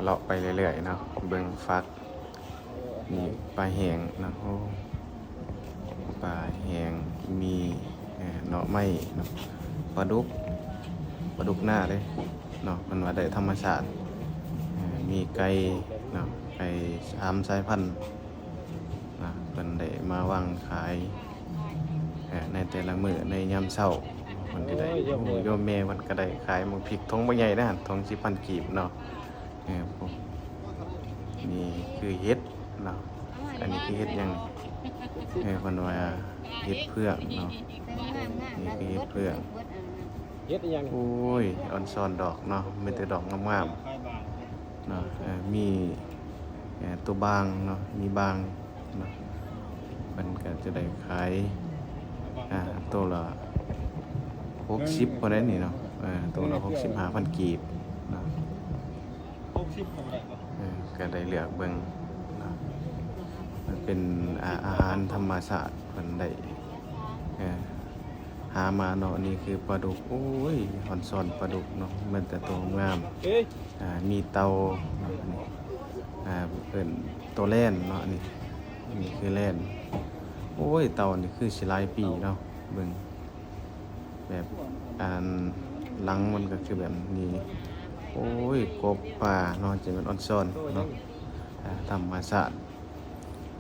เลาะไปเรื่อยๆเนาะเบิ่งฟักนี่ปลาแห้งเนาะโอ้ปลาแห้งมีหน่อไม้เนาะปลาดุกหน้าเด้เนาะมันว่าได้ธรรมชาติมีไก่เนาะไก่3 สายพันธุ์นะเพิ่นได้มาวางขายในแต่ละมื้อในยามเช้าเพิ่นสิได้โอ้โยมแม่เพิ่นก็ได้ขายหมูพริกทงบ่ใหญ่นะทง10,000กีบเนาะพวกนี่คือเห็ดเนาะอันนี้คือเห็ดหยังเพิ่นว่าเห็ดเผือกเนาะนี่คือเห็ดเผือกเฮ็ดอีหยัง โอ้ยออนซอนดอกเนาะมีแต่ดอกงามๆเนาะมีตัวบางเนาะมีบางเนาะมันก็จะได้ขายตัวละ60พอได้นี่เนาะตัวละ65,000กีบเนาะ60เท่าไหร่ครับก็ได้เลือกเบิ่งเนาะมันเป็นอาหารธรรมชาติเพิ่นได้หามาเนาะนี่คือปลาดุกโอ้ยหอนซอนปลาดุกเนาะมันแต่ตัวงามมีเตาเนาะอันนี้เอิ้นตัวแล่นเนาะนี่คือแล่นโอ้ยเตานี่คือสิหลายปีเนาะเบิ่งแบบหลังมันก็คือแบบนี้โอ้ยกบป่าเนาะจะเป็นออนซอนเนาะธรรมชาติ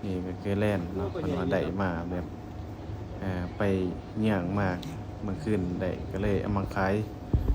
นี่ก็คือแล่นเนาะเพิ่นว่าได้มาแบบไปเยี่ยงมากเมื่อคืนได้ก็เลยเอามาขาย